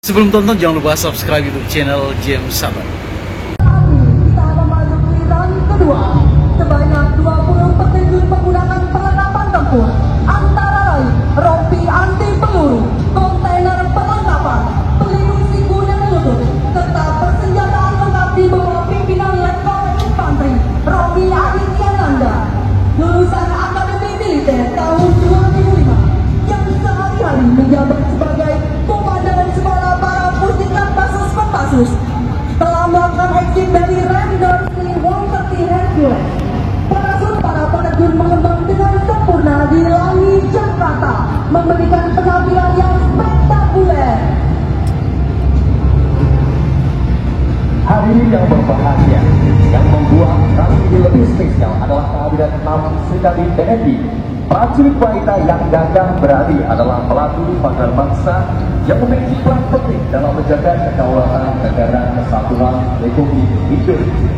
Sebelum tonton jangan lupa subscribe YouTube channel James Saban. Kita memasuki round kedua. Sebanyak 20 peterjun menggunakan perlengkapan tempur antara lain rompi anti peluru, kontainer perlengkapan, pelindung siku dan lutut, serta persenjataan lengkap di bawah pimpinan Letkol Infanteri Romi Aditya Nanda, lulusan Akademi Militer tahun 2005 yang sehari-hari menjabat sebagai Komandan Kepala para Pusiklat Pasus Kopassus, telah melakukan exit dari Random 130 Hercules. Parasut para penerjun mengembang dengan sempurna di langit Jakarta, memberikan penampilan yang spektakuler. Hadirin yang berbahagia, yang membuat kali ini lebih spesial adalah kehadiran 6 Sekadi TNI. Prajurit wanita yang gagah berani adalah pelaku pagar bangsa yang memiliki peran penting dalam menjaga kedaulatan negara kesatuan Republik Indonesia.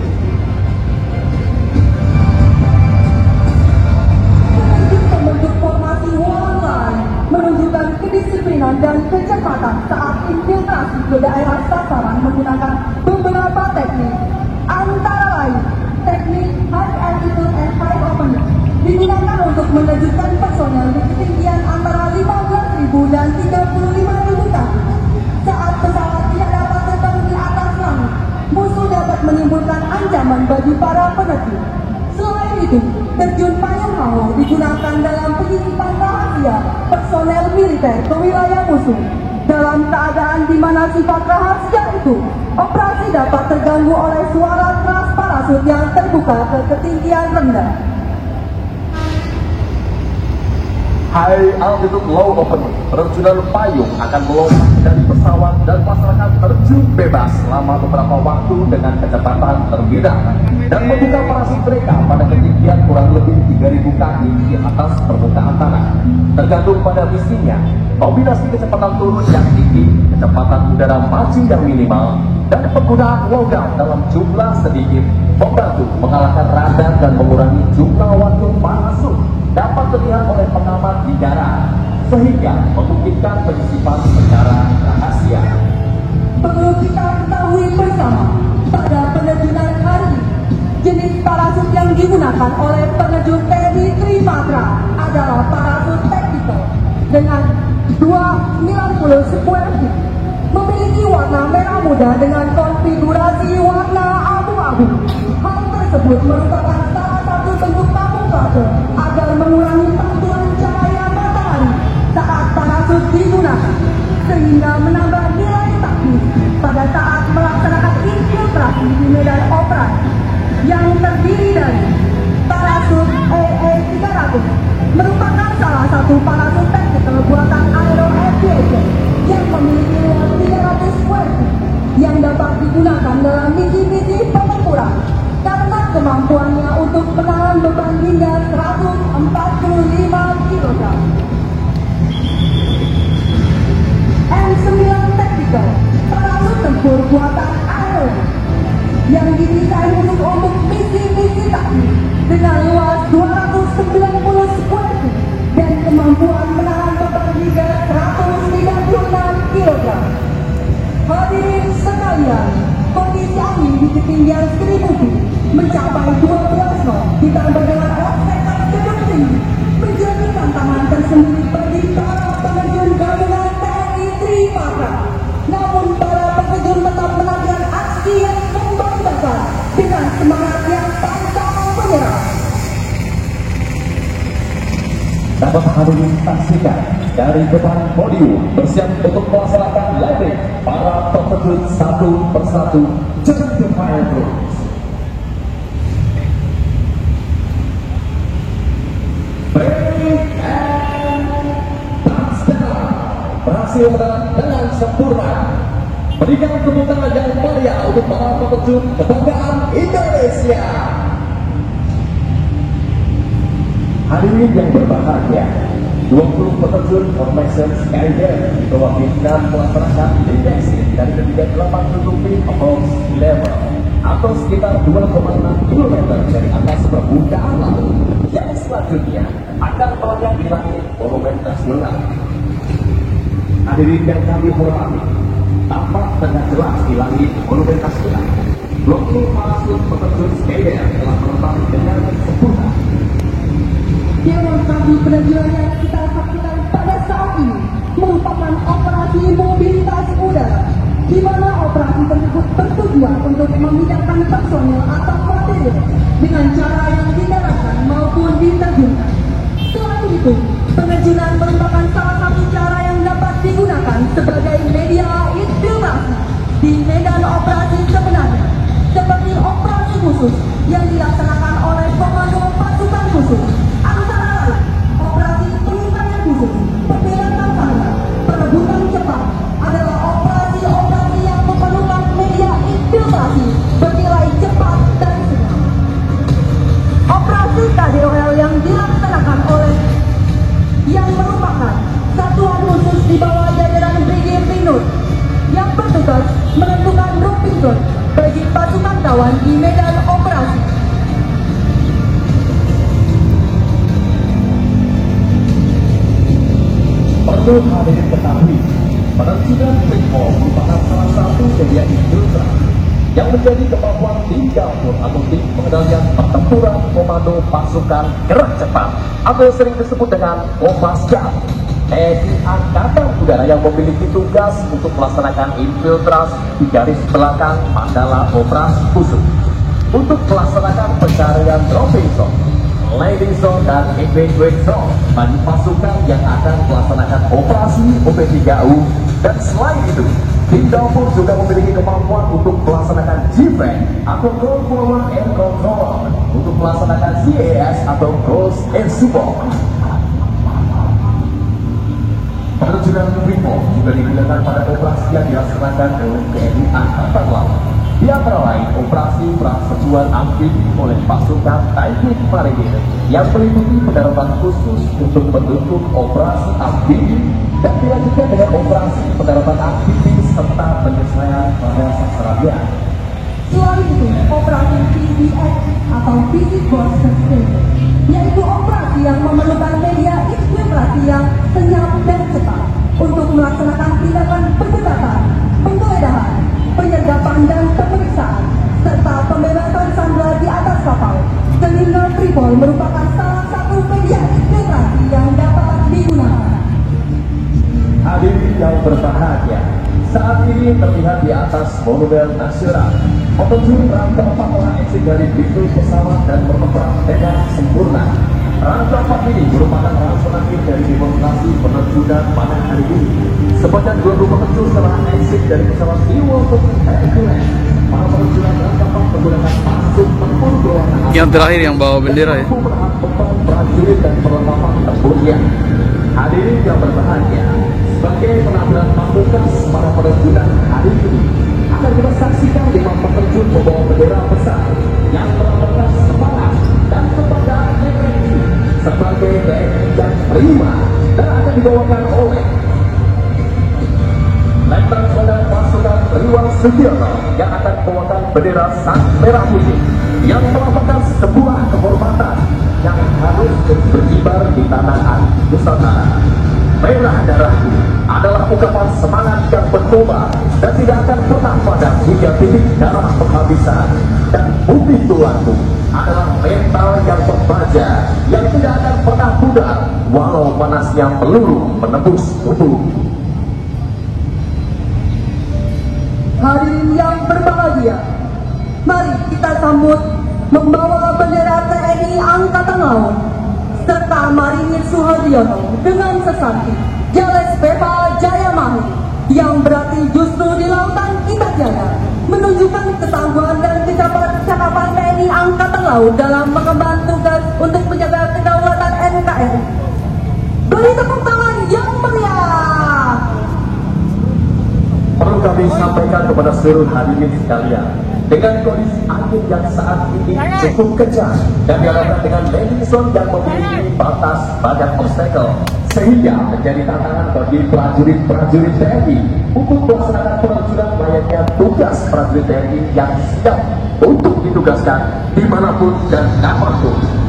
Membentuk formasi one line menunjukkan kedisiplinan dan kecepatan saat infiltrasi ke daerah sasaran menggunakan beberapa teknik, antara lain teknik high altitude and high opener digunakan untuk mengejutkan personel di ketinggian antara 15.000 dan 35.000 kaki. Saat pesawat tidak dapat terbang di atas langit, musuh dapat menimbulkan ancaman bagi para penerjun. Selain itu, terjun payung hawa digunakan dalam penyisipan rahasia personel militer ke wilayah musuh. Dalam keadaan di mana sifat rahasia itu, operasi dapat terganggu oleh suara keras parasut yang terbuka ke ketinggian rendah. High altitude low opening, terjunan payung akan melompat dari pesawat dan masyarakat terjun bebas selama beberapa waktu dengan kecepatan terbilang dan membuka parasi mereka pada ketinggian kurang lebih 3.000 kaki di atas permukaan tanah. Tergantung pada misinya, kombinasi kecepatan turun yang tinggi, kecepatan udara maju yang minimal, dan penggunaan logam dalam jumlah sedikit membantu mengalahkan radar dan mengurangi jumlah waktu parasut dapat terlihat oleh pengamat di darat, sehingga memungkinkan penyisipan secara rahasia. Perlu kita ketahui bersama, pada penerjunan hari ini, jenis parasut yang digunakan oleh penerjun TNI Trimatra adalah parasut tactical dengan 290 square feet, memiliki warna merah muda dengan konfigurasi warna abu-abu. Hal tersebut merupakan salah satu bentuk kamuflase agar mengurangi pantulan cahaya matahari saat parasut digunakan, sehingga menambah nilai taktis pada saat melaksanakan infiltrasi di medan operasi. Yang terdiri dari parasut AA-300 merupakan salah satu parasut tactical buatan Aero Aviation yang memiliki luas 300 square feet yang dapat digunakan dalam misi-misi pertempuran karena kemampuannya untuk menahan beban hingga 145 kg. M9 Tactical, parasut tempur buatan Aero yang didesain untuk misi-misi taktis dengan luas 290 square feet dan kemampuan menahan beban hingga 136 kg. Hadirin sekalian, kondisi angin di ketinggian 1000 feet mencapai 12 knot ditambah dengan offset gedung tinggi menjadi tantangan tersendiri bagi para penerjun gabungan TNI Trimatra. Namun para penerjun tetap menampilkan aksi yang membanggakan dengan semangat yang pantang menyerah. Dapat hadirin saksikan dari depan podium bersiap untuk melaksanakan landing para peterjun satu persatu. Turn to fire terus. Berhasil mendarat dengan sempurna. Berikan tepuk tangan yang meriah untuk para peterjun kebanggaan Indonesia. Hadirin yang berbahagia, 20 peterjun formation Skydive di bawah pimpinan melaksanakan deteksi dari ketinggian 80 feet above sea level atau sekitar 2,6 km dari atas permukaan laut. Yang selanjutnya akan melayang di langit volume nasional. Hadirin yang kami hormati, tampak dengan jelas di langit monumen nasional. Logo parasut peterjun Skyway telah terbang dengan sempurna. Demonstrasi penerjunan yang kita saksikan pada saat ini merupakan operasi mobilitas udara, di mana operasi tersebut bertujuan untuk memindahkan personel atau material dengan cara yang didarahkan maupun diterjunkan. Selain itu, penerjunan merupakan salah satu cara yang dapat digunakan sebagai media infiltrasi di medan operasi sebenarnya, seperti operasi khusus yang dilaksanakan oleh Komando Pasukan Khusus, antara lain operasi pengintaian khusus, pembelaan tantangan, perebutan cepat adalah operasi-operasi yang memerlukan media infiltrasi bernilai cepat dan cepat. Operasi KDOL yang dilaksanakan oleh yang merupakan satuan khusus di bawah jajaran Brigjen Pinut yang bertugas menentukan Robinson bagi pasukan kawan di medan operasi. Perlu hadirin ketahui, penerjunan Brigjen merupakan salah satu media infiltrasi yang menjadi kemampuan tim gabur atau tim pengendalian pertempuran komando pasukan gerak cepat atau sering disebut dengan Kopasgat. TNI Angkatan Udara yang memiliki tugas untuk melaksanakan infiltrasi di garis belakang mandala operasi khusus untuk melaksanakan pencarian dropping zone, landing zone, dan evacuate zone bagi pasukan yang akan melaksanakan operasi OP3U. Dan selain itu, tim gabungan juga memiliki kemampuan untuk melaksanakan GFAC atau Ground Forward and Control, untuk melaksanakan CAS atau Cross and Support. Penerjunan Brigjen juga digunakan pada operasi yang dilaksanakan oleh TNI Angkatan Laut, di antara lain operasi persetujuan amfibi oleh pasukan Teknik Marinir yang meliputi pendaratan khusus untuk mendukung operasi amfibi dan dilanjutkan dengan operasi pendaratan amfibi serta penyesuaian pada sasarannya. Selain itu, operasi PCS atau Physic Force Sustain, yaitu operasi yang memerlukan media infiltrasi yang senyap dan cepat untuk melaksanakan tindakan penjegatan, penggeledahan, penyergapan dan pemeriksaan, serta pembebasan sandera di atas kapal. Sehingga Tripol merupakan salah satu media infiltrasi yang dapat digunakan. Hadirin yang berbahagia, saat ini terlihat di atas monumen nasional penerjun rangka 4 telah exit dari pintu pesawat dan berterbang dengan sempurna. Rangka 4 ini merupakan rangka terakhir dari demonstrasi penerjunan pada hari ini. Sebanyak 20 penerjun telah exit dari pesawat Seaworld Hercules. Para penerjunan rangka 4 menggunakan parachute tempur berwarna abu. Yang terakhir yang bawa bendera ya. Menahan beban prajurit dan perlengkapan tempurnya. Hadirin yang berbahagia, sebagai penampilan pamungkas para penerjunan hari ini, akan kita saksikan 5 penerjun membawa bendera besar yang melambangkan semangat dan kebanggaan TNI sebagai TNI yang prima, dan akan dibawakan oleh Letnan Komandan Pasukan Riwang Sugiono yang akan membawakan bendera sang merah putih yang melambangkan sebuah kehormatan yang harus berkibar di tanah air Nusantara. Merah darahku adalah ungkapan semangat yang berkobar dan tidak akan pernah padam hingga titik darah penghabisan. Dan putih tulangku adalah mental yang berbaja yang tidak akan pernah pudar walau panasnya peluru menembus tubuh. Hadirin yang berbahagia, mari kita sambut membawa bendera TNI Angkatan Laut serta Marinir Suharyono dengan sesanti Jales Pepa Jayamahi, yang berarti justru di lautan kita jaga, menunjukkan ketangguhan dan kecakapan TNI Angkatan Laut dalam mengemban tugas untuk menjaga kedaulatan NKRI. Beri tepuk tangan yang meriah. Perlu kami sampaikan kepada seluruh hadirin sekalian, dengan kondisi angin yang saat ini cukup kencang dan diharapkan dengan landing zone yang memiliki batas banyak obstacle, sehingga menjadi tantangan bagi prajurit-prajurit TNI untuk melaksanakan penerjunan layaknya tugas prajurit TNI yang siap untuk ditugaskan dimanapun dan kapanpun.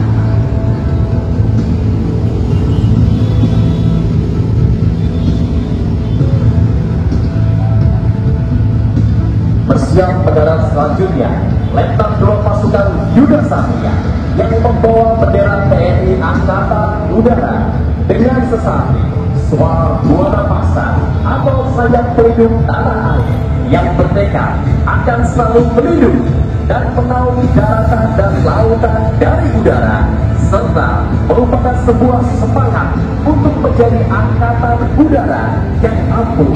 Bersiap mendarat selanjutnya, Letnan 2 pasukan Yuda Satria yang membawa bendera TNI Angkatan Udara dengan sesaji Swabwana Paksa atau sayap pelindung tanah air yang bertekad akan selalu melindungi dan menaungi daratan dan lautan dari udara, serta merupakan sebuah semangat untuk menjadi angkatan udara yang ampuh.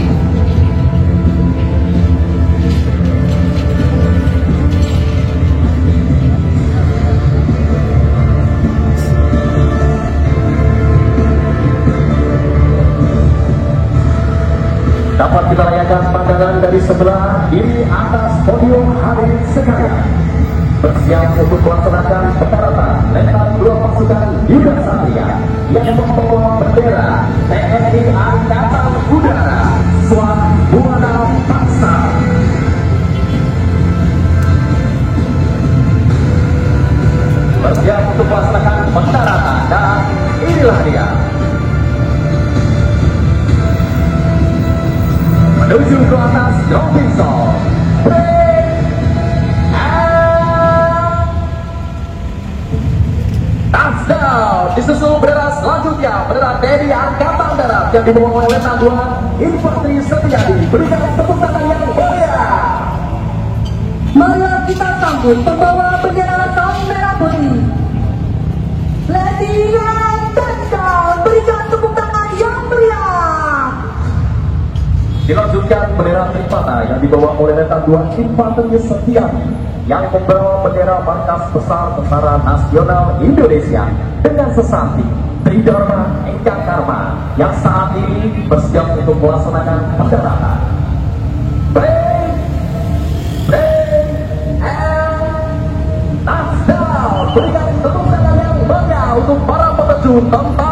Dapat kita layakan pandangan dari sebelah kiri atas podium hadir sekalian. Bersiap untuk melaksanakan pendaratan Letnan 2 pasukan Yuda Satria yang membawa bendera TNI Angkatan Udara Swabwana Paksa. Bersiap untuk melaksanakan pendaratan dan inilah dia. Menuju ke atas dropping zone. Break and touchdown. Disusul bendera selanjutnya, bendera TNI Angkatan Darat yang dibawa oleh Letnan 2 Infanteri Setiadi. Berikan tepuk tangan yang meriah. Mari kita sambut pembawa bendera kaum merah putih, Letian Tendang. Berikan tepuk tangan yang meriah. Dilanjutkan bendera Tripata yang dibawa oleh Letnan 2 Infanteri Setiadi yang membawa bendera markas besar Tentara Nasional Indonesia dengan sesaji Tridharma Eka Karma yang saat ini bersiap untuk melaksanakan pendaratan. Break and touchdown. Berikan tepuk tangan yang meriah untuk para peterjun tentara